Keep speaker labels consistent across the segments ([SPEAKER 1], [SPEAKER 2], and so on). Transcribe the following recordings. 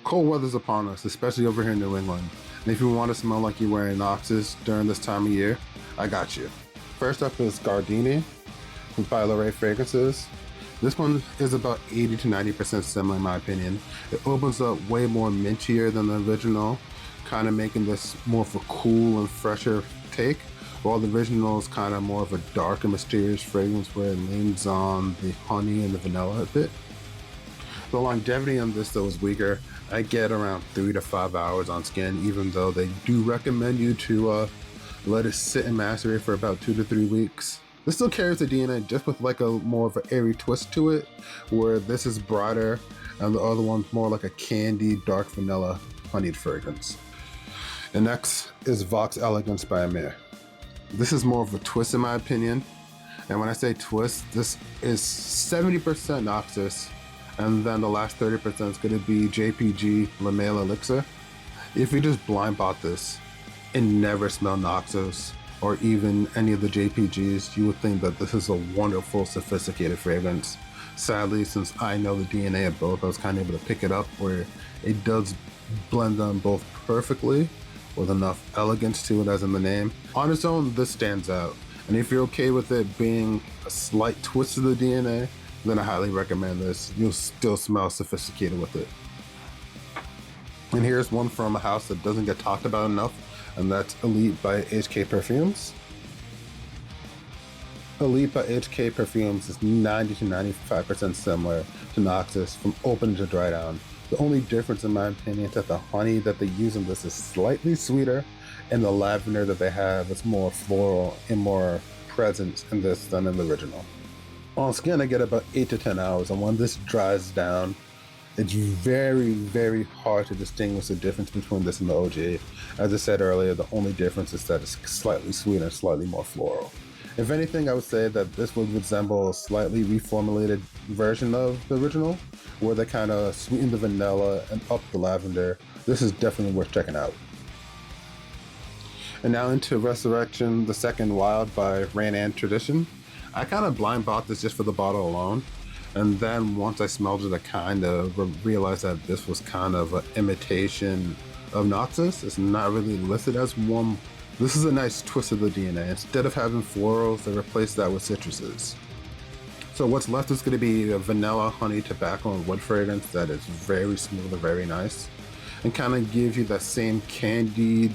[SPEAKER 1] Cold weather's upon us, especially over here in New England. And if you want to smell like you're wearing Naxos during this time of year, I got you. First up is Gardini by Ree Fragrances. This one is about 80 to 90% similar in my opinion. It opens up way more mintier than the original, kind of making this more of a cool and fresher take, while the original is kind of more of a dark and mysterious fragrance where it leans on the honey and the vanilla a bit. The longevity on this though is weaker. I get around 3 to 5 hours on skin, even though they do recommend you to let it sit and macerate for about 2 to 3 weeks. This still carries the DNA, just with like a more of an airy twist to it, where this is brighter and the other one's more like a candy, dark vanilla, honeyed fragrance. And next is Vox Elegant by Emir. This is more of a twist in my opinion. And when I say twist, this is 70% Naxos, and then the last 30% is going to be JPG Le Male Elixir. If you just blind bought this and never smell Naxos or even any of the JPGs, you would think that this is a wonderful, sophisticated fragrance. Sadly, since I know the DNA of both, I was kind of able to pick it up where it does blend them both perfectly with enough elegance to it as in the name. On its own, this stands out. And if you're okay with it being a slight twist of the DNA, then I highly recommend this. You'll still smell sophisticated with it. And here's one from a house that doesn't get talked about enough, and that's Elite by HK Perfumes. Elite by HK Perfumes is 90 to 95% similar to Naxos from open to dry down. The only difference in my opinion is that the honey that they use in this is slightly sweeter, and the lavender that they have is more floral and more present in this than in the original. On skin, I get about 8 to 10 hours, and when this dries down, it's very hard to distinguish the difference between this and the OG. As I said earlier, the only difference is that it's slightly sweeter and slightly more floral. If anything, I would say that this would resemble a slightly reformulated version of the original, where they kind of sweeten the vanilla and up the lavender. This is definitely worth checking out. And now into Insurrection II Wild by Reyane Tradition. I kind of blind bought this just for the bottle alone, and then once I smelled it, I kind of realized that this was kind of an imitation of Naxos. It's not really listed as one. This is a nice twist of the DNA. Instead of having florals, they replaced that with citruses. So what's left is going to be a vanilla, honey, tobacco, and wood fragrance that is very smooth and very nice, and kind of gives you that same candied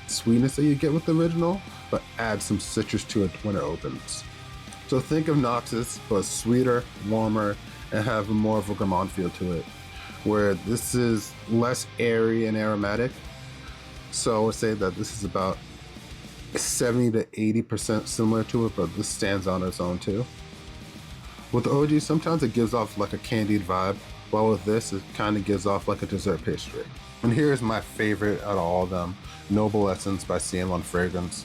[SPEAKER 1] sweetness that you get with the original, but add some citrus to it when it opens. So think of Naxos, but sweeter, warmer, and have more of a gourmand feel to it, where this is less airy and aromatic. So I would say that this is about 70 to 80% similar to it, but this stands on its own too. With the OG, sometimes it gives off like a candied vibe, while with this, it kind of gives off like a dessert pastry. And here's my favorite out of all of them, Noble Essence by CN1 Fragrance.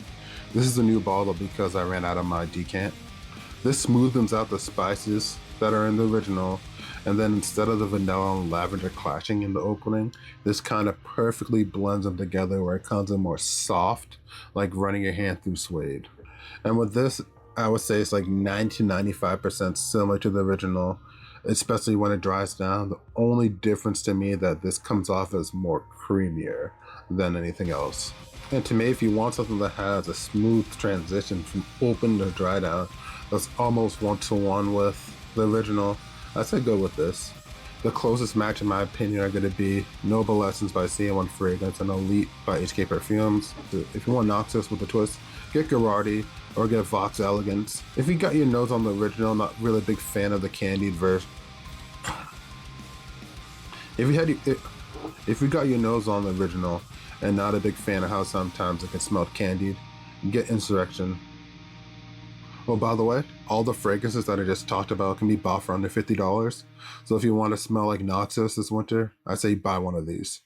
[SPEAKER 1] This is a new bottle because I ran out of my decant. This smoothens out the spices that are in the original, and then instead of the vanilla and lavender clashing in the opening, this kind of perfectly blends them together where it comes in more soft, like running your hand through suede. And with this, I would say it's like 90 to 95% similar to the original, especially when it dries down. The only difference to me that this comes off as more creamier than anything else. And to me, if you want something that has a smooth transition from open to dry down, that's almost one-to-one with the original, I say go with this. The closest match in my opinion are going to be Noble Essence by CN1 Fragrance and Elite by HK Perfumes. If you want Naxos with a twist, get Gardini or get Vox Elegant. If you got your nose on the original, not really a big fan of the candied version. If you got your nose on the original and not a big fan of how sometimes it can smell candied, get Insurrection. Oh, by the way, all the fragrances that I just talked about can be bought for under $50. So if you want to smell like Naxos this winter, I say buy one of these.